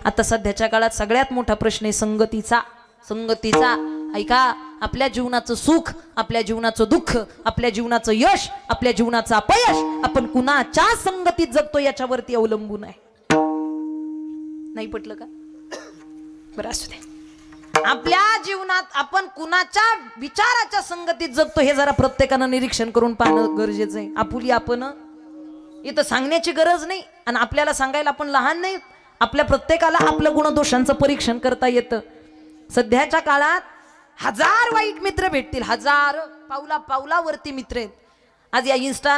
आता सध्याच्या काळात सगळ्यात मोठा प्रश्न आहे संगतीचा. संगतीचा ऐका, आपल्या जीवनाचं सुख, आपल्या जीवनाचं दुःख, आपल्या जीवनाचं यश, आपल्या जीवनाचं अपयश आपण कुणाच्या संगतीत जगतो याच्यावरती अवलंबून आहे. नाही पटलं का? बरं असू दे. आपल्या जीवनात आपण कुणाच्या विचाराच्या संगतीत जगतो हे जरा प्रत्येकानं निरीक्षण करून पाहणं गरजेचं आहे. आपुली आपण इथं सांगण्याची गरज नाही आणि आपल्याला सांगायला आपण लहान नाही. आपल्या प्रत्येकाला आपल्या गुणदोषांचं परीक्षण करता येतं. सध्याच्या काळात हजार वाईट मित्र भेटतील, हजार पावला पावलावरती मित्र आहेत. आज या इन्स्टा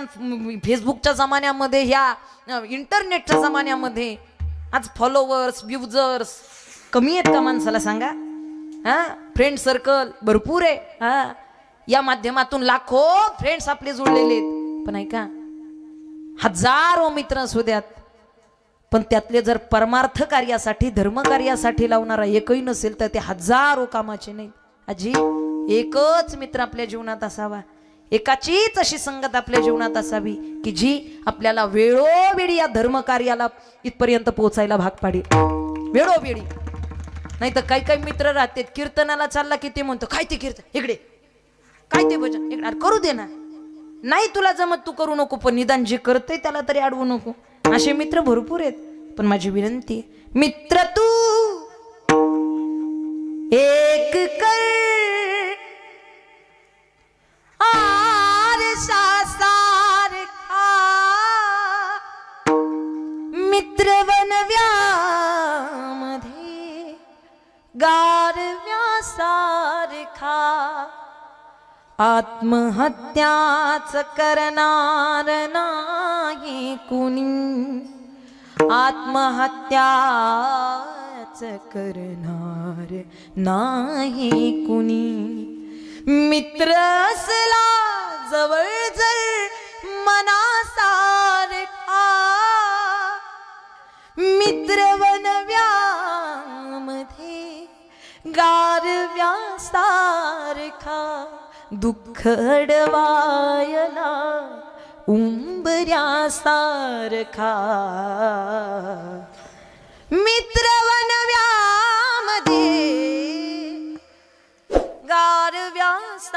फेसबुकच्या जमान्यामध्ये, ह्या इंटरनेटच्या जमान्यामध्ये आज फॉलोवर्स व्ह्यूजर्स कमी आहेत का माणसाला सांगा? फ्रेंड सर्कल भरपूर आहे. या माध्यमातून लाखो फ्रेंड्स आपले जुळलेले आहेत. पण ऐका, हजारो मित्र असू द्यात, पण त्यातले जर परमार्थ कार्यासाठी धर्म कार्यासाठी लावणारा एकही नसेल तर ते हजारो कामाचे नाहीत. आजी, एकच मित्र आपल्या जीवनात असावा, एकाचीच अशी संगत आपल्या जीवनात असावी की जी आपल्याला वेळोवेळी या धर्म कार्याला इथपर्यंत पोहोचायला भाग पाडेल. वेळोवेळी. नाही तर काही काही मित्र राहतात, कीर्तनाला चालला की ते म्हणतो काय ते कीर्तन इकडे, काय ते भजन इकडे, अरे करू दे ना, नाही तुला जमत तू करू नको, पण निदान जे करते त्याला तरी अडवू नको. असे मित्र भरपूर आहेत. पण माझी विनंती, मित्र तू एक कर आरसा सारखा, मित्र वनव्यामध्ये गारव्यासारखा, आत्महत्याच करणार नाही कुणी, आत्महत्याच करणार नाही कुणी. मित्र असला जवळ जर मनासारखा, मित्र वनव्यामध्ये गारव्यासारखा, दुःख अडवायला उंबऱ्यासारखा, मित्र वनव्यामध्ये गारव्यासारखा.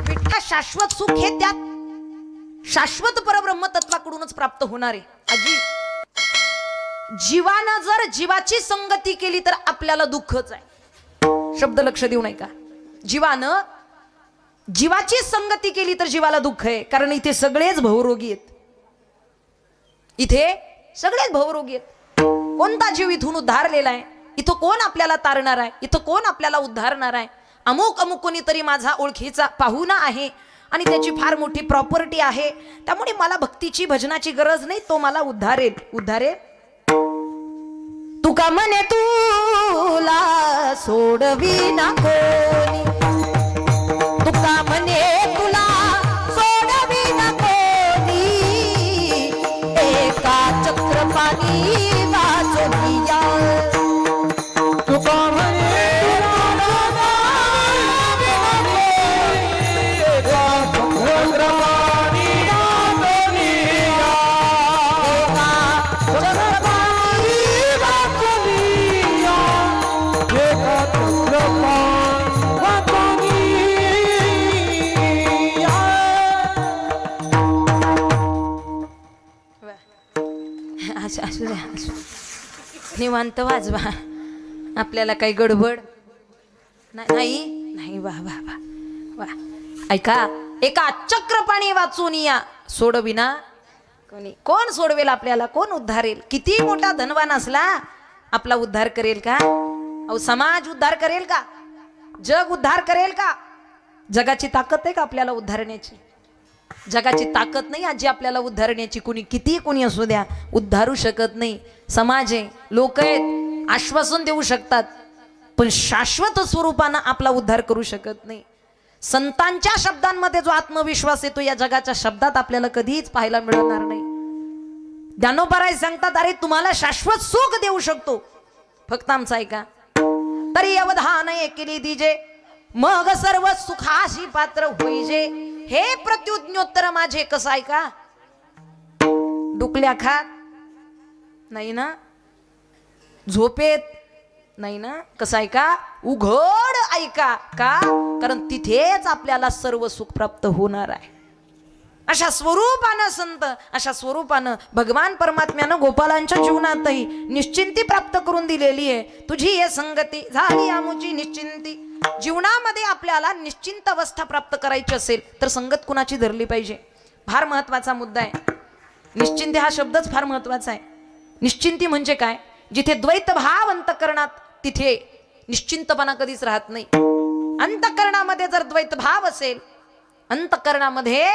विठ्ठा शाश्वत सुख हे त्यात शाश्वत परब्रह्म तत्वाकडूनच प्राप्त होणार आहे. आजी, जीवानं जर जीवाची संगती केली तर आपल्याला दुःखच आहे. शब्द लक्ष देऊ नये का? जीवानं जीवाची संगती केली तर जीवाला दुःख आहे. कारण इथे सगळेच भवरोगी आहेत. इथे सगळेच भवरोगी आहेत. कोणता जीव इथून उद्धारलेला आहे? इथं कोण आपल्याला तारणार आहे? इथं कोण आपल्याला उद्धारणार आहे? अमुक अमुक कोणीतरी माझा ओळखीचा पाहुणा आहे आणि त्याची फार मोठी प्रॉपर्टी आहे, त्यामुळे मला भक्तीची भजनाची गरज नाही, तो मला उद्धारेल. उद्धारेल तुका म्हणे तुला सोडविना कोणी, तुका म्हणे तुला सोडविना कोणी, एका चक्रपाणी वाचविया. तुका म्हणे निवांत वाजवा, आपल्याला काही गडबड नाही. नाही वा वा वा वा. ऐका, एका चक्रपाणी वाचून या सोडविना कोणी. कोण सोडवेल आपल्याला? कोण उद्धारेल? किती मोठा धनवान असला आपला उद्धार करेल का? अहो, समाज उद्धार करेल का? जग उद्धार करेल का? जगाची ताकद आहे का आपल्याला उद्धारण्याची? जगाची ताकद नाही आजी आपल्याला उद्धारण्याची. कुणी किती कोणी असू द्या, उद्धारू शकत नाही. समाज आहे, लोक आहेत, आश्वासन देऊ शकतात, पण शाश्वत स्वरूपानं आपला उद्धार करू शकत नाही. संतांच्या शब्दांमध्ये जो आत्मविश्वास येतो या जगाच्या शब्दात आपल्याला कधीच पाहायला मिळणार नाही. ज्ञानोबा सांगतात, अरे तुम्हाला शाश्वत सुख देऊ शकतो, फक्त आमचं ऐका. तरी अवधान केली दिजे, मग सर्व सुखाशी पात्र होईजे. हे प्रत्युज्ञोत्तर माझे कसं ऐका. डुकल्या खात नाही ना, झोपेत नाही ना, कसं ऐका, उघड ऐका. का? कारण तिथेच आपल्याला सर्व सुख प्राप्त होणार आहे. अशा स्वरूपानं संत, अशा स्वरूपानं भगवान परमात्म्यानं गोपालांच्या जीवनातही निश्चिंती प्राप्त करून दिलेली आहे. तुझी ये संगती झाली आमुची निश्चिंती. जीवनामध्ये आपल्याला निश्चिंत अवस्था प्राप्त करायची असेल तर संगत कुणाची धरली पाहिजे, फार महत्वाचा मुद्दा आहे. निश्चिंती हा शब्दच फार महत्वाचा आहे. निश्चिंती म्हणजे काय? जिथे द्वैत भाव अंतःकरणात तिथे निश्चिंतपणा कधीच राहत नाही. अंतःकरणामध्ये जर द्वैत भाव असेल, अंतःकरणामध्ये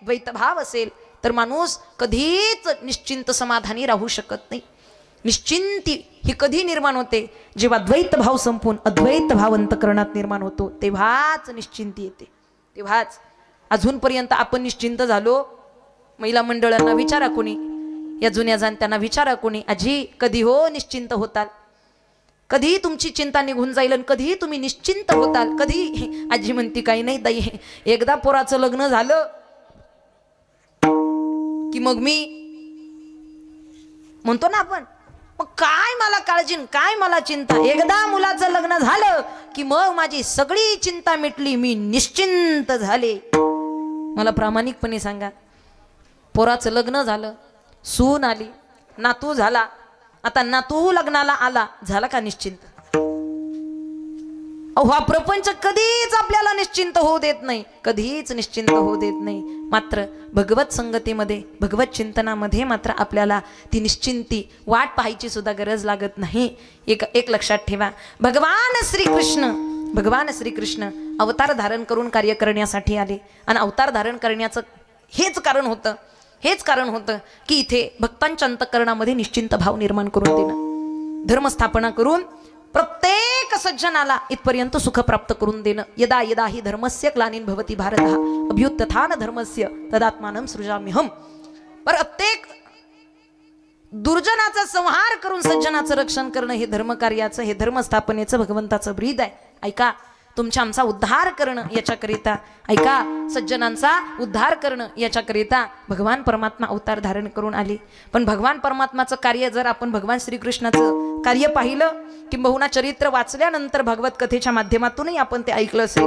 द्वैत भाव असेल तर माणूस कधीच निश्चिंत समाधानी राहू शकत नाही. निश्चिंती ही कधी निर्माण होते? जेव्हा द्वैत भाव संपून अद्वैत भाव अंतःकरणात निर्माण होतो, तेव्हाच निश्चिंती येते. तेव्हाच. अजूनपर्यंत आपण निश्चिंत झालो? महिला मंडळांना विचारा कोणी, या जुन्या जाणत्यांना विचारा कोणी, आजी कधी हो निश्चिंत होताल? कधी तुमची चिंता निघून जाईल आणि कधी तुम्ही निश्चिंत होताल? कधी? आजी म्हणती काही नाही ताई, एकदा पोराचं लग्न झालं की मग मी म्हणतो ना आपण, मग काय मला काळजी, काय मला चिंता. एकदा मुलाचं लग्न झालं की मग माझी सगळी चिंता मिटली, मी निश्चिंत झाले. मला प्रामाणिकपणे सांगा, पोराचं लग्न झालं, सून आली, नातू झाला, आता नातू लग्नाला आला, झाला का निश्चिंत? हा प्रपंच कधीच आपल्याला निश्चिंत होऊ देत नाही, कधीच निश्चिंत होऊ देत नाही. मात्र भगवत संगतीमध्ये, भगवत चिंतनामध्ये मात्र आपल्याला ती निश्चिंती वाट पाहायची सुद्धा गरज लागत नाही. एक लक्षात ठेवा, भगवान श्रीकृष्ण अवतार धारण करून कार्य करण्यासाठी आले. आणि अवतार धारण करण्याचं हेच कारण होतं की इथे भक्तांच्या अंतःकरणामध्ये निश्चिंत भाव निर्माण करून देणं, धर्मस्थापना करून प्रत्येक सज्जनाला इथपर्यंत सुख प्राप्त करून देणं. यदा यदा हि धर्मस्य ग्लानिर्भवति भवति भारतः अभ्युत्थान धर्मस्य तदात्मानं सृजाम्यहम्. प्रत्येक दुर्जनाचा संहार करून सज्जनाचं रक्षण करणं हे धर्मकार्याचं, हे धर्मस्थापनेचं भगवंताचं ब्रीद आहे. ऐका, तुमच्या आमचा उद्धार करणं याच्याकरिता, ऐका, सज्जनांचा उद्धार करणं याच्याकरिता भगवान परमात्मा अवतार धारण करून आले. पण भगवान परमात्माचं कार्य जर आपण भगवान श्रीकृष्णाचं कार्य पाहिलं, किंबहुना चरित्र वाचल्यानंतर भगवत कथेच्या माध्यमातूनही आपण ते ऐकलं असेल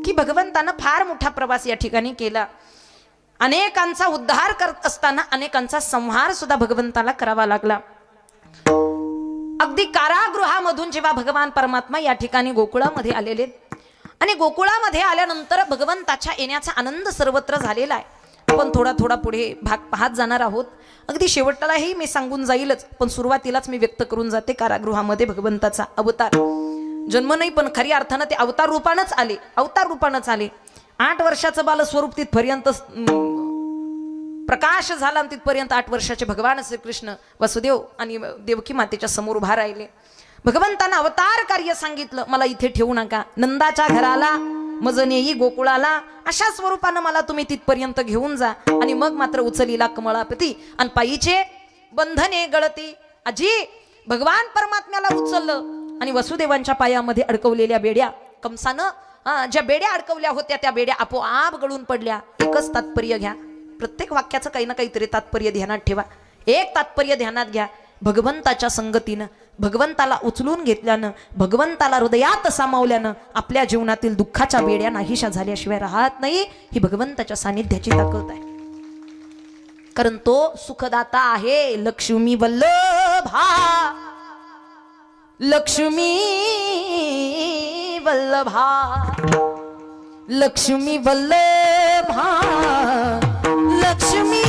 की भगवंतानं फार मोठा प्रवास या ठिकाणी केला. अनेकांचा उद्धार करत असताना अनेकांचा संहार सुद्धा भगवंताला करावा लागला. अगदी कारागृहामधून जेव्हा भगवान परमात्मा या ठिकाणी गोकुळामध्ये आलेले आणि गोकुळामध्ये आल्यानंतर भगवंताच्या येण्याचा आनंद सर्वत्र झालेला आहे. आपण थोडा थोडा पुढे भाग पाहत जाणार आहोत. अगदी शेवटलाही मी सांगून जाईलच, पण सुरुवातीलाच मी व्यक्त करून जाते. कारागृहामध्ये भगवंताचा अवतार जन्म नाही, पण खऱ्या अर्थानं ते अवतार रूपानंच आले, अवतार रूपानंच आले. 8 वर्षाचं बालस्वरूप तिथपर्यंत प्रकाश झाला आणि तिथपर्यंत 8 वर्षाचे भगवान श्रीकृष्ण वसुदेव आणि देवकी मातेच्या समोर उभा राहिले. भगवंतानं अवतार कार्य सांगितलं, मला इथे ठेवू नका, नंदाच्या घराला मज नेई गोकुळाला, अशा स्वरूपानं मला तुम्ही तिथपर्यंत घेऊन जा आणि मग मात्र उचलीला कमळापती आणि पायीचे बंधने गळती. आजी भगवान परमात्म्याला उचललं आणि वसुदेवांच्या पायामध्ये अडकवलेल्या बेड्या कंसानं ज्या बेड्या अडकवल्या होत्या त्या बेड्या आपोआप गळून पडल्या. एकच तात्पर्य घ्या, प्रत्येक वाक्याचं काही ना काहीतरी तात्पर्य ध्यानात ठेवा. एक तात्पर्य ध्यानात घ्या, भगवंताच्या संगतीनं, भगवंताला उचलून घेतल्यानं, भगवंताला हृदयात सामावल्यानं आपल्या जीवनातील दुःखाच्या बेड्या नाहीशा झाल्याशिवाय राहत नाही. ही भगवंताच्या सानिध्याची ताकद आहे. कारण तो सुखदाता आहे. लक्ष्मी वल्लभा, लक्ष्मी वल्लभा, लक्ष्मी वल्लभा, लक्ष्मी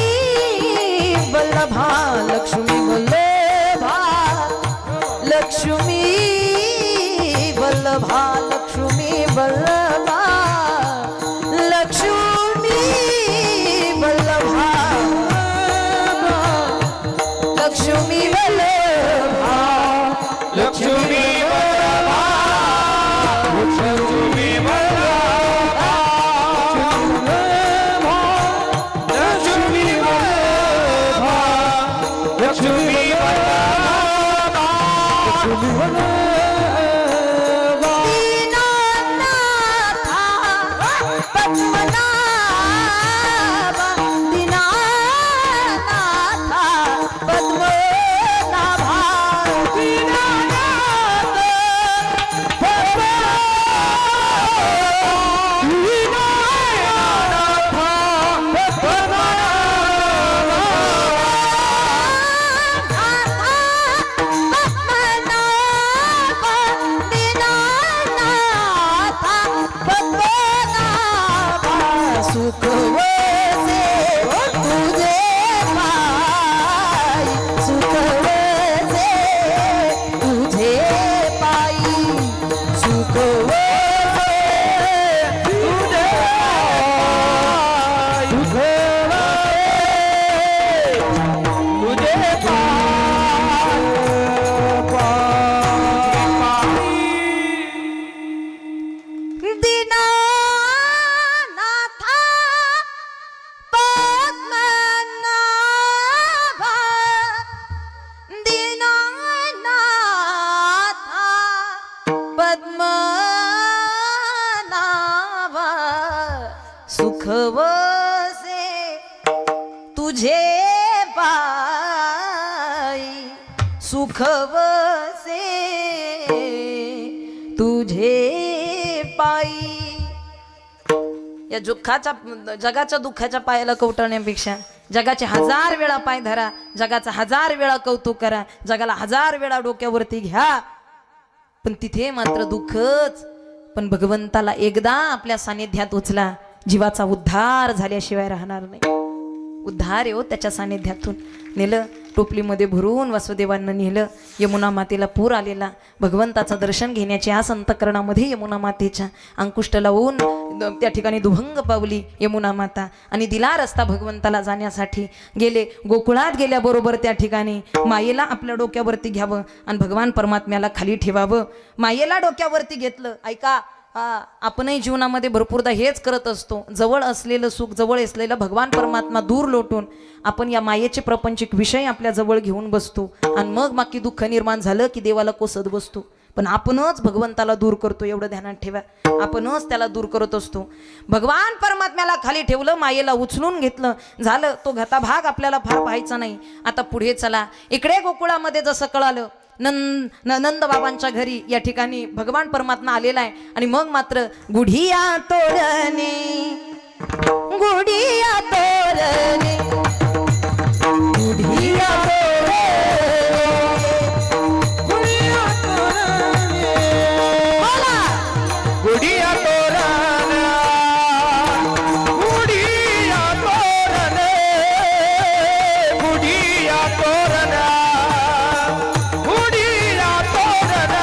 वल्लभा, लक्ष्मी वल्लभा, लक्ष्मी वल्लभा, लक्ष्मी वल्लभा, लक्ष्मी वल्लभा, लक्ष्मी वल्लभा, लक्ष्मी वल्लभा, लक्ष्मी वल्लभा, लक्ष्मी वल्लभा, लक्ष्मी वल्लभा, लक्ष्मी वल्लभा, पायी सुख वसे तुझे पायी. या जगाच्या दुःखाच्या पायाला कवटण्यापेक्षा जगाचे 1000 वेळा पाय धरा, जगाचा 1000 वेळा कौतुक करा, जगाला 1000 वेळा डोक्यावरती घ्या, पण तिथे मात्र दुःखच. पण भगवंताला एकदा आपल्या सानिध्यात उचला, जीवाचा उद्धार झाल्याशिवाय राहणार नाही. उद्धार आहे हो त्याच्या सानिध्यातून. नेलं टोपलीमध्ये भरून वासुदेवांना नेलं. यमुना मातेला पूर आलेला, भगवंताचं दर्शन घेण्याची आस अंतकरणामध्ये यमुना मातेच्या अंकुष्ट लावून त्या ठिकाणी दुभंग पावली यमुना माता आणि दिला रस्ता भगवंताला जाण्यासाठी. गेले गोकुळात गेल्याबरोबर त्या ठिकाणी मायेला आपल्या डोक्यावरती घ्यावं आणि भगवान परमात्म्याला खाली ठेवावं. मायेला डोक्यावरती घेतलं. ऐका, आपणही जीवनामध्ये भरपूरदा हेच करत असतो. जवळ असलेलं सुख, जवळ असलेलं भगवान परमात्मा दूर लोटून आपण या मायेचे प्रपंचिक विषय आपल्या जवळ घेऊन बसतो आणि मग बाकी दुःख निर्माण झालं की देवाला कोसत बसतो. पण आपणच भगवंताला दूर करतो, एवढं ध्यानात ठेवा. आपणच त्याला दूर करत असतो. भगवान परमात्म्याला खाली ठेवलं, मायेला उचलून घेतलं, झालं. तो घाताभाग आपल्याला फार पाहायचा नाही. आता पुढे चला. इकडे गोकुळामध्ये जसं कळालं नंद बाबांच्या घरी या ठिकाणी भगवान परमात्मा आलेला आहे आणि मग मात्र गुढिया तोरणे, गुढिया तोरणे, गुढिया तोरणे, गुढिया तोरणे, बोला गुढिया तोरण, गुढिया तोरण, गुढिया तोरण, गुढिया तोरण.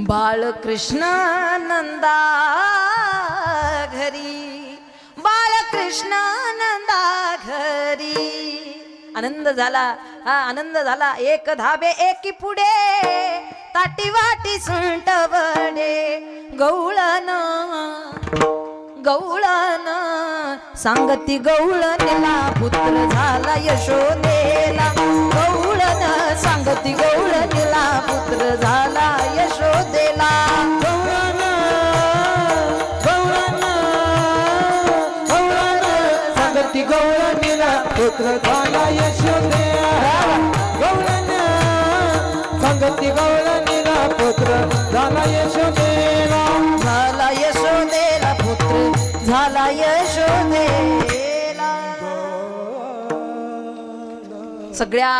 बाळकृष्ण नंदा घरी, बाळकृष्ण नंदा घरी. आनंद झाला, हा आनंद झाला. एक धाबे एकी पुढे, ताटी वाटी सुंट वडे, गवळण गवळण सांगती गवळणीला पुत्र झाला यशोदेला. गवळण सांगती गवळणीला पुत्र झाला यशोदेला. गवळण गवळण गवळण सांगती गवळणीला पुत्र झाला यशोदेला. गवळण सांगती गवळणीला पुत्र झाला यशोदेला. झाला यशोदेला पुत्र झाला यशोदेला. सगळ्या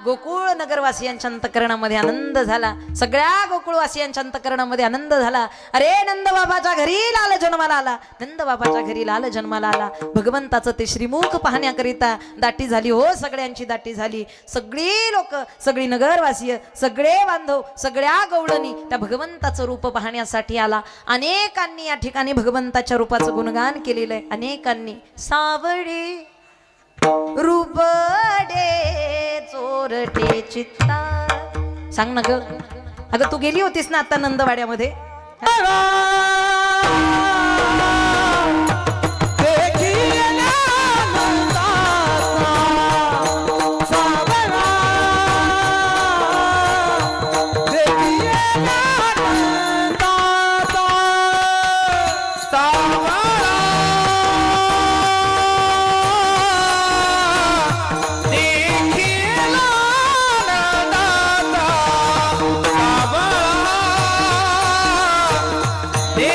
गोकुळ नगरवासियांच्या अंतकरणामध्ये आनंद झाला. सगळ्या गोकुळवासियांच्या अंतकरणामध्ये आनंद झाला. अरे नंद बाबाच्या घरी लाल जन्माला आला, नंद बाबाच्या घरी लाल जन्माला आला. भगवंताचं ते श्रीमुख पाहण्याकरिता दाटी झाली हो, सगळ्यांची दाटी झाली. सगळी लोक, सगळी नगरवासीय, सगळे बांधव, सगळ्या गवळणी त्या भगवंताचं रूप पाहण्यासाठी आला. अनेकांनी या ठिकाणी भगवंताच्या रूपाचं गुणगान केलेलं आहे. अनेकांनी सावळी रूपडे चोरटे चित्ता. सांग ना ग, अगं तू गेली होतीस ना आता नंदवाड्यामध्ये. दे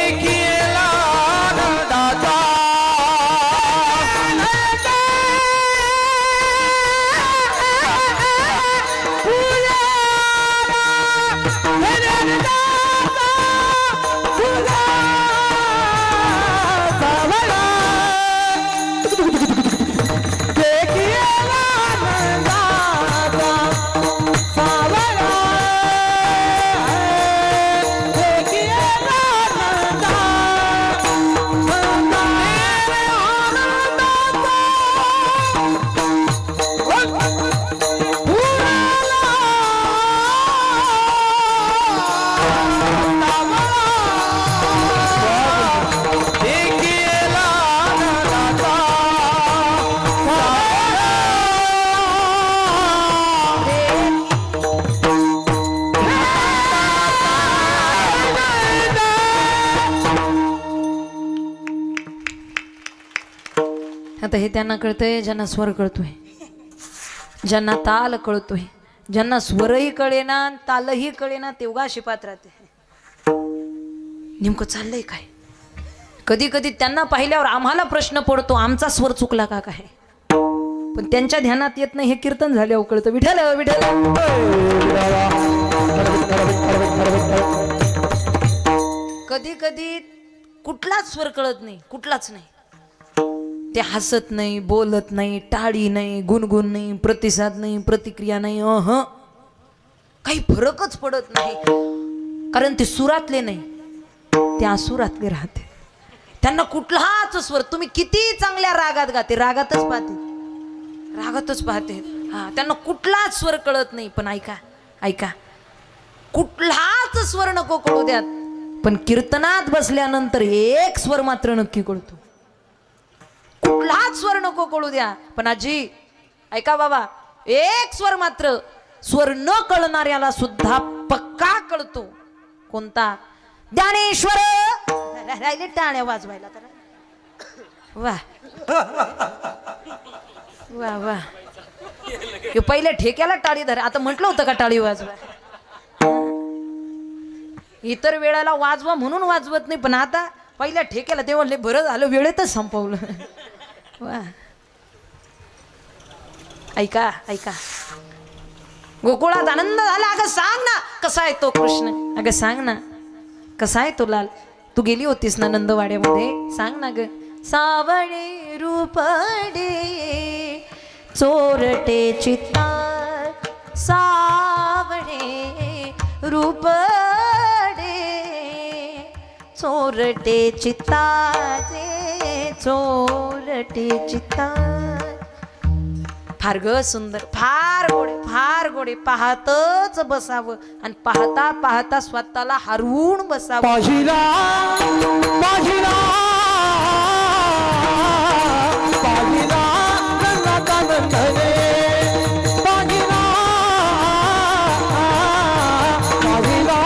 आता हे त्यांना कळतंय ज्यांना स्वर कळतोय, ज्यांना ताल कळतोय, ज्यांना स्वरही कळेना तालही कळेना तेव्हा अशी पात्र राहते. नेमकं चाललंय काय? कधी कधी त्यांना पाहिल्यावर आम्हाला प्रश्न पडतो आमचा स्वर चुकला का काय, पण त्यांच्या ध्यानात येत नाही. हे कीर्तन झाल्यावर कळतं. विठ्ठल विठ्ठल. कधी कधी कुठलाच स्वर कळत नाही, कुठलाच नाही. ते हसत नाही, बोलत नाही, टाळी नाही, गुणगुण नाही, प्रतिसाद नाही, प्रतिक्रिया नाही, काही फरकच पडत नाही. कारण ते सुरातले नाही, ते असुरातले राहते. त्यांना कुठलाच स्वर, तुम्ही किती चांगल्या रागात गाते, रागातच पाहते, रागातच पाहते. हा, त्यांना कुठलाच स्वर कळत नाही. पण ऐका ऐका, कुठलाच स्वर नको कळू द्यात, पण कीर्तनात बसल्यानंतर एक स्वर मात्र नक्की कळतो. कुठलाच स्वर नको कळू द्या, पण आजी ऐका बाबा, एक स्वर मात्र स्वर न कळणाऱ्याला सुद्धा पक्का कळतो. कोणता? ज्ञानेश्वर. राहिले टाळ्या वाजवायला तर. वा वा वा, पहिले ठेक्याला टाळी धर. आता म्हटलं होतं का टाळी वाजवा? इतर वेळेला वाजवा म्हणून वाजवत नाही, पण आता पहिल्या ठेक्याला तेव्हा बरं झालं, वेळेतच संपवलं. वा, ऐका ऐका, गोकुळात आनंद झाला. अगं सांग ना कसा आहे तो कृष्ण, अगं सांग ना कसा आहे तो लाल. तू गेली होतीस ना नंदवाड्यामध्ये, सांग ना ग. सावळे रूपडे चोरटे चित्ता, सावळे रूपडे चोरटे चित्ताचे, चोरटे चित्ता. फार ग सुंदर, फार गोडे, फार गोडे. पाहतच बसावं आणि पाहता पाहता स्वतःला हरवून बसावं. पाहिला पाहिला पाहिला रंगाचा नंदने, पाहिला पाहिला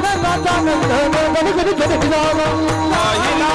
रंगाचा नंदने, कधी कधी कधी पाहिला. पाहिला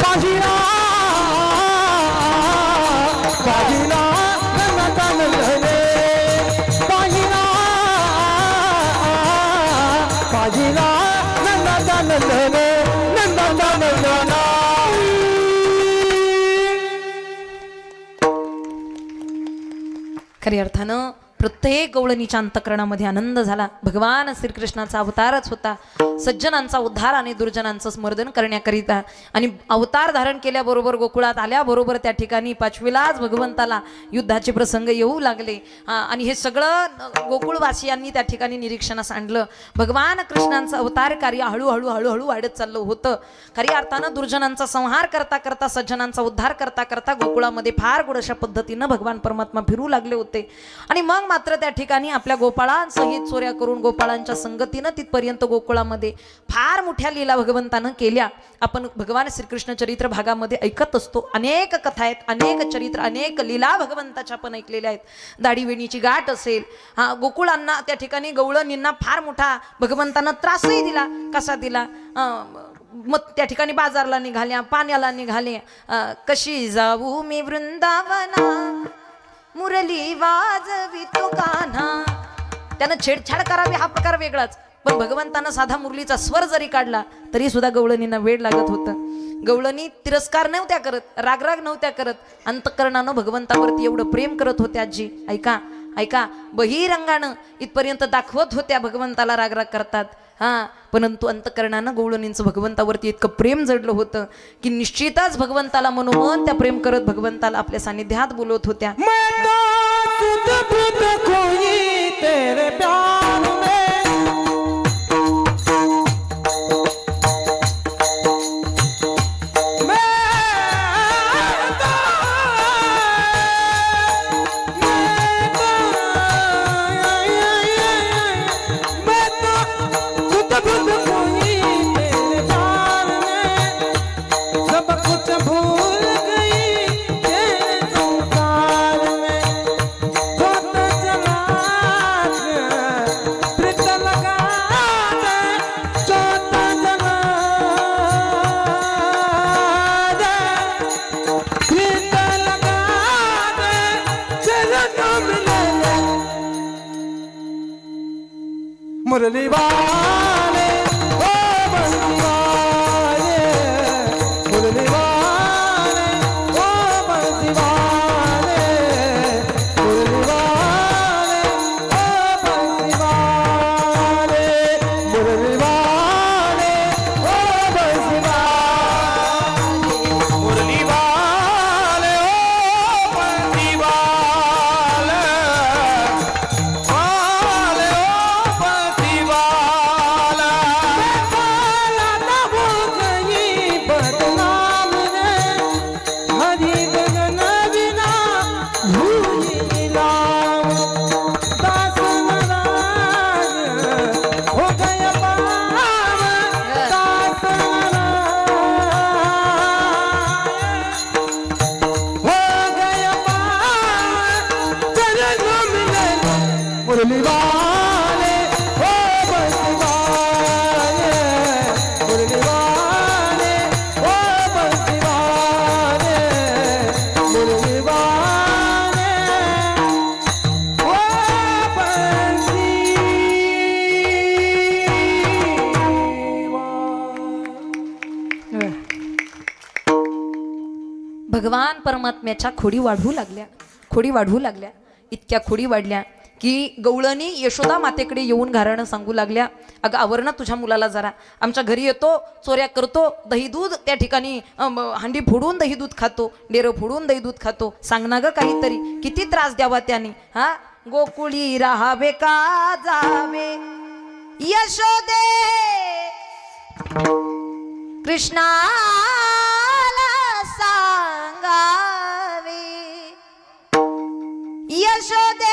पाहिला पाहिला रंगाचा नंदने, पाहिला पाहिला नंदाचा नंदने, नंदाचा नंदना. खऱ्या अर्थानं प्रत्येक गवळणीच्या अंतःकरणामध्ये आनंद झाला. भगवान श्रीकृष्णाचा अवतारच होता सज्जनांचा उद्धार आणि दुर्जनांचं स्मर्दन करण्याकरिता. आणि अवतार धारण केल्याबरोबर गोकुळात आल्याबरोबर त्या ठिकाणी पाचवीलाच भगवंताला युद्धाचे प्रसंग येऊ लागले. आणि हे सगळं गोकुळवासियांनी त्या ठिकाणी निरीक्षणास आणलं. भगवान कृष्णांचं अवतार कार्य हळूहळू हळूहळू वाढत चाललं होतं. खऱ्या अर्थानं दुर्जनांचा संहार करता करता, सज्जनांचा उद्धार करता करता गोकुळामध्ये फार गोड अशा पद्धतीनं भगवान परमात्मा फिरू लागले होते. आणि मग मात्र त्या ठिकाणी आपल्या गोपाळांसहित चोऱ्या करून गोपाळांच्या संगतीनं तिथपर्यंत गोकुळामध्ये फार मोठ्या लीला भगवंतानं केल्या. आपण भगवान श्रीकृष्ण चरित्र भागामध्ये ऐकत असतो. अनेक कथा आहेत, अनेक चरित्र, अनेक लीला भगवंताच्या पण ऐकलेल्या आहेत. दाढीवेणीची गाठ असेल, गोकुळांना त्या ठिकाणी गवळणींना फार मोठा भगवंतानं त्रासही दिला. कसा दिला? मग त्या ठिकाणी बाजारला निघाल्या, पाण्याला निघाले. कशी जाऊ मी वृंदावना, मुरली वाजवी तो कान्हा. त्यानं छेडछाड करावी हा प्रकार वेगळाच, पण भगवंतानं साधा मुरलीचा स्वर जरी काढला तरी सुद्धा गवळणींना वेळ लागत होतं. गवळणी तिरस्कार नव्हत्या करत, रागराग नव्हत्या करत, अंतःकरणानं भगवंतावरती एवढं प्रेम करत होत्या. आजी ऐका ऐका, बहिरंगानं इथपर्यंत दाखवत होत्या भगवंताला रागराग करतात. परंतु अंतःकरणानं गवळणींचं भगवंतावरती इतकं प्रेम जडलं होतं की निश्चितच भगवंताला मनोमन त्या प्रेम करत भगवंताला आपल्या सानिध्यात बोलवत होत्या. मुरली वाले ओ बंसी वाले मुरली वाले ओ बंसी वाले मुरली वाले ओ बंसी वाले मुरली वाले ओ बंसी वाले मुरली वाले ओ बंसी वाले वाले ओ बंसी वाला वाला ना हो गई बदनाम रे हरि गगन बिना भूली नीलाम दास नारायण हो गया पावन दास नारायण हो गया पावन चरणों मिले मुरली वाले ओ बंसी वाले मुरली वाले ओ बंसी वाले मुरली वाले ओ बंसी वाले भगवान परमात्म्याच्या खोडी वाढवू लागल्या इतक्या खोडी वाढल्या की गवळणी यशोदा मातेकडे येऊन घराणं सांगू लागल्या, अगं आवर ना तुझ्या मुलाला जरा, आमच्या घरी येतो, चोऱ्या करतो, दही दूध त्या ठिकाणी हांडी फोडून दही दूध खातो, डेरं फोडून दही दूध खातो, सांग ना ग काहीतरी, किती त्रास द्यावा त्याने. हा गोकुळी राहावे का जावे यशोदे कृष्णाला सांगावे यशोदे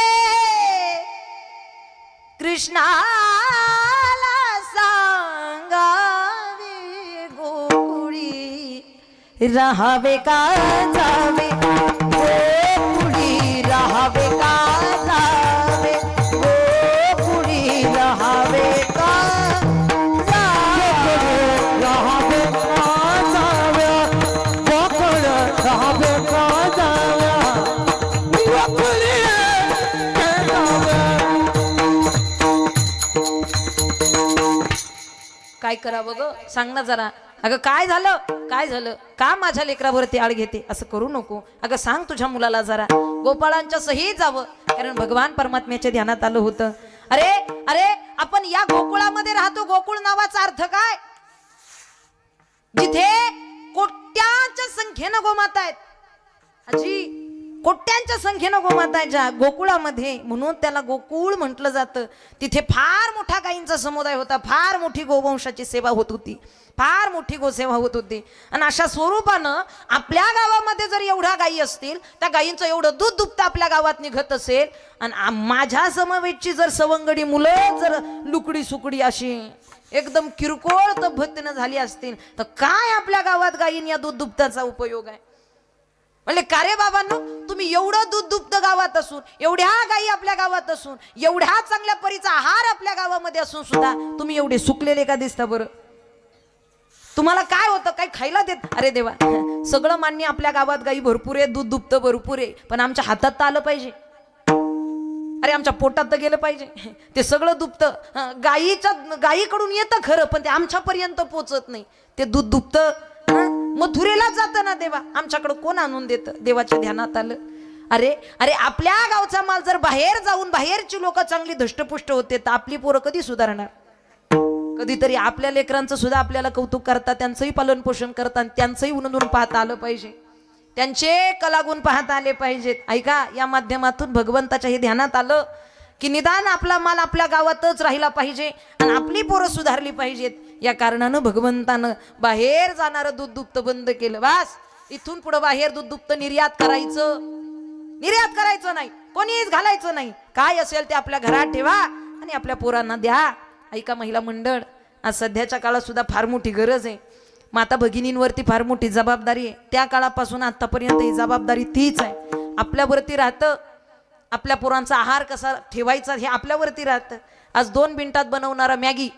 कृष्णाला सांगावे गोकुळी राहावे का जावे गोकुळी राहावे का जावे गोकुळी राहावे का राहावे का जाव्या गोकुळ राहावे का जाव्या गोकुळी जाव्या काय करावं ग सांग ना जरा. अगं काय झालं का माझ्या लेकरावरती आळ घेते, असं करू नको. अगं सांग तुझ्या मुलाला जरा, गोपाळांच्या सही जावं, कारण भगवान परमात्म्याच्या ध्यानात आलं होतं. अरे अरे आपण या गोकुळामध्ये राहतो, गोकुळ नावाचा अर्थ काय, जिथे कोट्यांच्या संख्येनं गोमाता आहेत, आजी कोट्यांच्या संख्येनं गोमाता आहेत ज्या गोकुळामध्ये, म्हणून त्याला गोकुळ म्हटलं जातं. तिथे फार मोठा गायींचा समुदाय होता, फार मोठी गोवंशाची सेवा होत होती, फार मोठी गोसेवा होत होती. आणि अशा स्वरूपानं आपल्या गावामध्ये जर एवढ्या गायी असतील, त्या गायींचं एवढं दूध दुभतं आपल्या गावात निघत असेल, आणि माझ्या समवेतची जर सवंगडी मुलं जर लुकडी सुकडी अशी एकदम किरकोळ तब्येतीनं झाली असतील, तर काय आपल्या गावात गायीन या दूध दुभताचा उपयोग आहे. म्हणजे का रे बाबांनो, तुम्ही एवढं दूध दुभत गावात असून, एवढ्या गायी आपल्या गावात असून, एवढ्या चांगल्या परीचा आहार आपल्या गावामध्ये असून सुद्धा तुम्ही एवढे सुकलेले का दिसता बरं. तुम्हाला काय होतं, काही खायला देत. अरे देवा, सगळं मान्य, आपल्या गावात गायी भरपूर आहे, दूध दुभतं भरपूर आहे, पण आमच्या हातात तर आलं पाहिजे. अरे आमच्या पोटात तर गेलं पाहिजे. ते सगळं दुभतं गायीकडून येतं खरं, पण ते आमच्यापर्यंत पोचत नाही. ते दूध दुभतं मथुरेला जातं ना देवा, आमच्याकडे कोण आणून देतं. देवाच्या ध्यानात आलं, अरे अरे आपल्या गावचा माल जर बाहेर जाऊन बाहेरची लोक चांगली धष्टपुष्ट होते, तर आपली पोरं कधी सुधारणार. कधीतरी आपल्या लेकरांचं सुद्धा आपल्याला कौतुक करतात, त्यांचंही पालन पोषण करतात, त्यांचंही उन्हून पाहता आलं पाहिजे, त्यांचे कलागुण पाहता आले पाहिजेत. ऐका, या माध्यमातून भगवंताच्या हे ध्यानात आलं की निदान आपला माल आपल्या गावातच राहिला पाहिजे आणि आपली पोरं सुधारली पाहिजेत. या कारणानं भगवंतानं बाहेर जाणारं दूध दुभतं बंद केलं. बस इथून पुढे बाहेर दूध दुभतं निर्यात करायचं नाही, कोणीच घालायचं नाही. काय असेल ते आपल्या घरात ठेवा आणि आपल्या पोरांना द्या. ऐका महिला मंडळ, आज सध्याच्या काळात सुद्धा फार मोठी गरज आहे. माता भगिनींवरती फार मोठी जबाबदारी आहे. त्या काळापासून आतापर्यंत ही जबाबदारी तीच आहे. आपल्यावरती राहतं, आपल्या पोरांचा आहार कसा ठेवायचा हे आपल्यावरती राहतं. आज 2 मिनिटात बनवणारा मॅगी,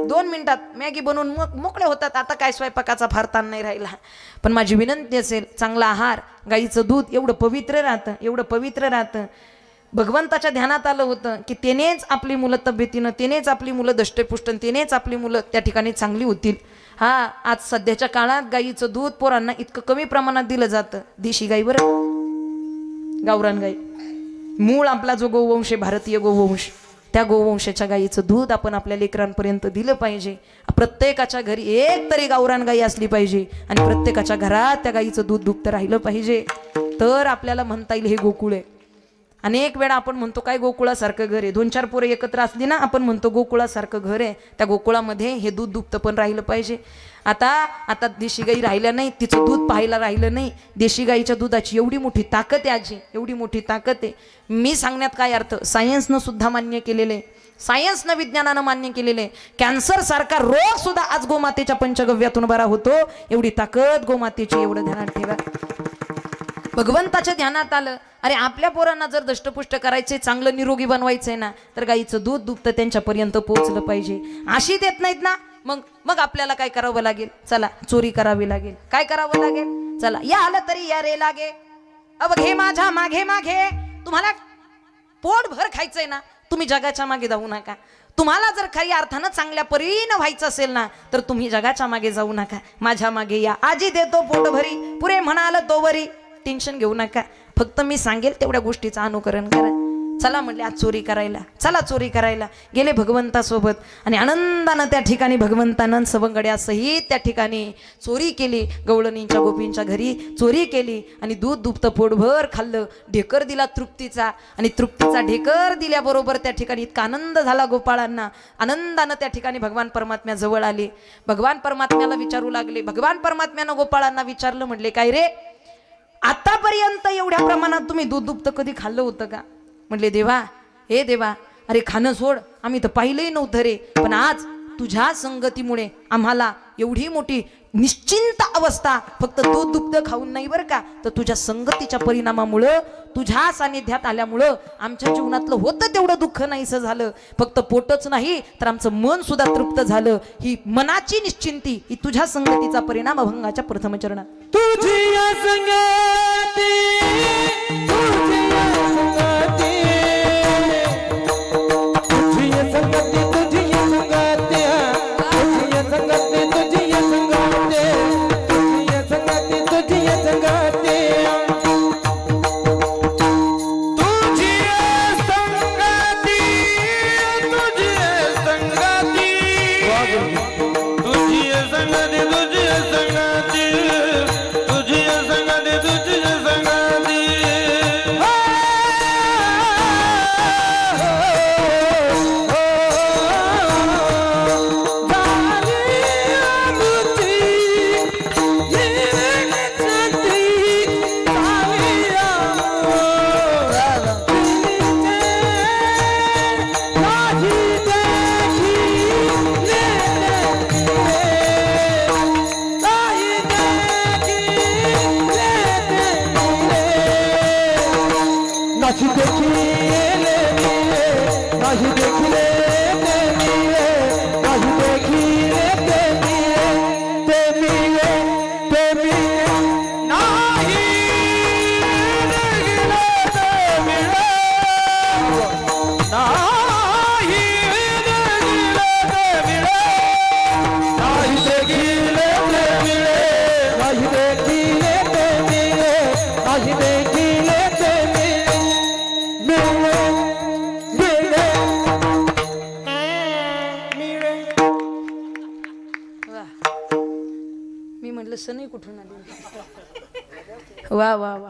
2 मिनिटात मॅगी बनवून मोकळे होतात. आता काय स्वयंपाकाचा फार ताण नाही राहिला. पण माझी विनंती असेल, चांगला आहार, गाईचं दूध एवढं पवित्र राहतं, भगवंताच्या ध्यानात आलं होतं की त्यानेच आपली मुलं तब्येतीनं, त्यानेच आपली मुलं दष्टपुष्टन, त्यानेच आपली मुलं त्या ठिकाणी चांगली होतील. हा, आज सध्याच्या काळात गाईचं दूध पोरांना इतकं कमी प्रमाणात दिलं जातं. देशी गाई बरं, गावरान गाई, मूळ आपला जो गोवंश आहे, भारतीय गोवंश, त्या गोवंशाच्या गाईचं दूध आपण आपल्या लेकरांपर्यंत दिलं पाहिजे. प्रत्येकाच्या घरी एक तरी गावरान गाई असली पाहिजे आणि प्रत्येकाच्या घरात त्या गाईचं दूध दुभतं राहिलं पाहिजे. तर आपल्याला म्हणता येईल हे गोकुळ आहे. अनेक वेळा आपण म्हणतो काय गोकुळासारखं घर आहे, 2-4 पोरं एकत्र असली ना आपण म्हणतो गोकुळासारखं घर आहे. त्या गोकुळामध्ये हे दूध दुभतं पण राहिलं पाहिजे. आता देशी गाई राहिल्या नाही, तिचं दूध पाहायला राहिलं नाही. देशी गाईच्या दुधाची एवढी मोठी ताकद आहे आजी, एवढी मोठी ताकद आहे. मी सांगण्यात काय अर्थ, सायन्सनं सुद्धा मान्य केलेलं आहे, सायन्सनं विज्ञानानं मान्य केलेलं आहे. कॅन्सर सारखा रोग सुद्धा आज गोमातेच्या पंचगव्यातून बरा होतो. एवढी ताकद गोमातेची, एवढं ध्यानात ठेवा. भगवंताच्या ध्यानात आलं, अरे आपल्या पोरांना जर दष्टपुष्ट करायचे, चांगलं निरोगी बनवायचंय ना, तर गाईचं दूध दुभतं त्यांच्यापर्यंत पोहोचलं पाहिजे. अशी देत नाहीत ना, मग आपल्याला काय करावं लागेल, चला चोरी करावी लागेल. काय करावं लागेल, चला या आलं तरी या रे लागे, अब घे माझ्या मागे मागे. तुम्हाला पोटभर खायचंय ना, तुम्ही जगाच्या मागे जाऊ नका. तुम्हाला जर खरी अर्थानं चांगल्या परीनं व्हायचं असेल ना, तर तुम्ही जगाच्या मागे जाऊ नका, माझ्या मागे या. आजी देतो पोटभरी, पुरे म्हणाल तोवरी. टेन्शन घेऊ नका, फक्त मी सांगेल तेवढ्या गोष्टीचं अनुकरण करा. चला म्हटले आज चोरी करायला, चला चोरी करायला गेले भगवंतासोबत. आणि आनंदानं त्या ठिकाणी भगवंतानं सवंगड्यासहित त्या ठिकाणी चोरी केली. गवळणींच्या गोपींच्या घरी चोरी केली आणि दूध दुभतं पोटभर खाल्लं. ढेकर दिला तृप्तीचा, आणि तृप्तीचा ढेकर दिल्याबरोबर त्या ठिकाणी इतका आनंद झाला गोपाळांना. आनंदानं त्या ठिकाणी भगवान परमात्म्या जवळ आले. भगवान परमात्म्याला विचारू लागले. भगवान परमात्म्यानं गोपाळांना विचारलं, म्हटले काय रे, आतापर्यंत एवढ्या प्रमाणात तुम्ही दूध दुभतं कधी खाल्लं होतं का? म्हटले देवा, हे देवा, अरे खाणं सोड, आम्ही तर पाहिलंही नव्हतं रे, पण आज तुझ्या संगतीमुळे आम्हाला एवढी मोठी निश्चिंत अवस्था, फक्त दूध दुभतं खाऊन नाही बरं का, तर तुझ्या संगतीच्या परिणामामुळं, तुझ्या सानिध्यात आल्यामुळं आमच्या जीवनातलं होतं तेवढं दुःख नाहीसं झालं. फक्त पोटच नाही तर आमचं मन सुद्धा तृप्त झालं. ही मनाची निश्चिंती, ही तुझ्या संगतीचा परिणाम अभंगाच्या प्रथम चरणात. तुझी संगती, तुझी संगती, तुझी संगती, तुझी संगती, तुझी संगती, तुझी संगती, तुझी संगती, तुझी संगती, तुझी संगती, तुझी संगती, तुझी संगती, तुझी संगती, तुझी संगती, तुझी संगती. नाही देखिले मिले, नाही देखिले ते मिले, नाही देखिले ते मिले, ते मिले, ते मिले, नाही देखिले ते मिले, नाही देखिले ते मिले, नाही देखिले ते मिले, नाही देखिले ते मिले, नाही देखिले ते मिले. मी म्हटलं सनी कुठून आली. वा वा वा,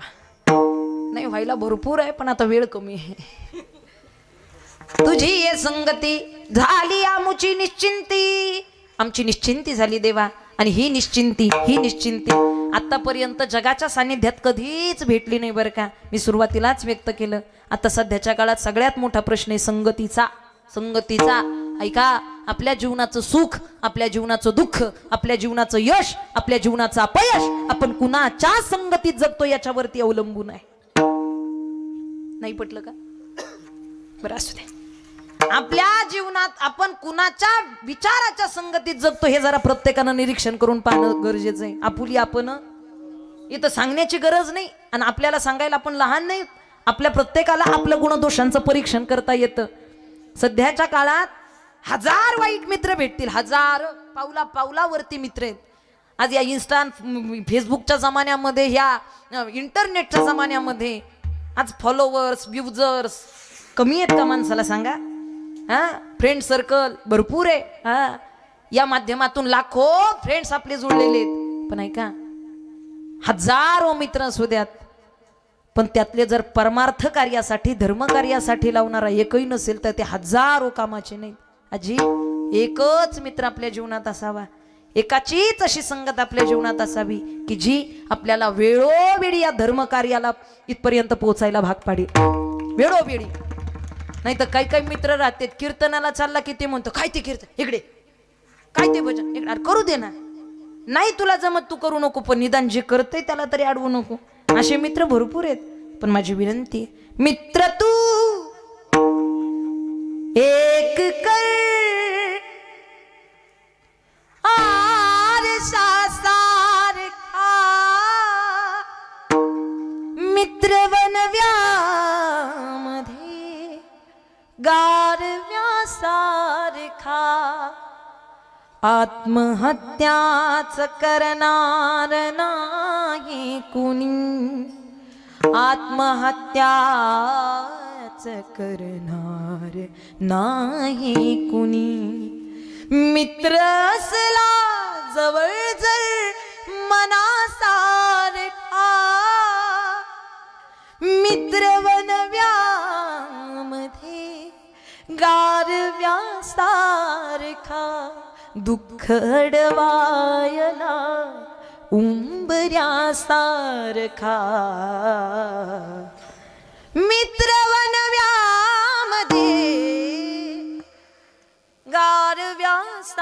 नाही व्हायला भरपूर आहे, पण आता वेळ कमी आहे. तुझी ये संगती झाली आमुची निश्चिंती, आमची निश्चिंती झाली देवा. आणि ही निश्चिंती आतापर्यंत जगाच्या सानिध्यात कधीच भेटली नाही बरं का. मी सुरुवातीलाच व्यक्त केलं, आता सध्याच्या काळात सगळ्यात मोठा प्रश्न आहे संगतीचा. ऐका, आपल्या जीवनाचं सुख, आपल्या जीवनाचं दुःख, आपल्या जीवनाचं यश, आपल्या जीवनाचं अपयश आपण कुणाच्या संगतीत जगतो याच्यावरती अवलंबून आहे. नाही पटलं का? बरं असू दे. आपल्या जीवनात आपण कुणाच्या विचाराच्या संगतीत जगतो हे जरा प्रत्येकानं निरीक्षण करून पाहणं गरजेचं आहे. आपुली आपण इथं सांगण्याची गरज नाही, आणि आपल्याला सांगायला आपण लहान नाही. आपल्या प्रत्येकाला आपलं गुणदोषांचं परीक्षण करता येतं. सध्याच्या काळात 1000 वाईट मित्र भेटतील, 1000 पावला पावलावरती मित्र आहेत. आज या इन्स्टा फेसबुकच्या जमान्यामध्ये, ह्या इंटरनेटच्या जमान्यामध्ये आज फॉलोवर्स व्ह्यूजर्स कमी आहेत का माणसाला सांगा? हा, फ्रेंड सर्कल भरपूर आहे. हा, या माध्यमातून लाखो फ्रेंड्स आपले जुळलेले आहेत. पण ऐका, 1000 मित्र असू द्यात, पण त्यातले जर परमार्थ कार्यासाठी धर्म कार्यासाठी लावणारा एकही नसेल तर ते 1000 कामाचे नाहीत. आजी, एकच मित्र आपल्या जीवनात असावा, एकाचीच अशी संगत आपल्या जीवनात असावी की जी आपल्याला वेळोवेळी या धर्म कार्याला इथपर्यंत पोहोचायला भाग पाडेल. वेळोवेळी. नाही तर काही काही मित्र राहतात, कीर्तनाला चालला की ते म्हणतो काय ते कीर्तन इकडे, काय ते भजन इकडे, अरे करू दे ना, नाही तुला जमत तू करू नको, पण निदान जे करते त्याला तरी अडवू नको. असे मित्र भरपूर आहेत. पण माझी विनंती, मित्र तू एक कर, आरसा सारखा मित्र बनव्यामध्ये गारव्यासारखा आत्महत्याच करणार नाही कुणी, आत्महत्याच करणार नाही कुणी. मित्र असला जवळ जर मनासारखा, मित्र बनव्यामध्ये गारव्यासारखा दुःख अडवायला उंबऱ्यासारखा. मित्र बनव्यामध्ये गारव्यासारखा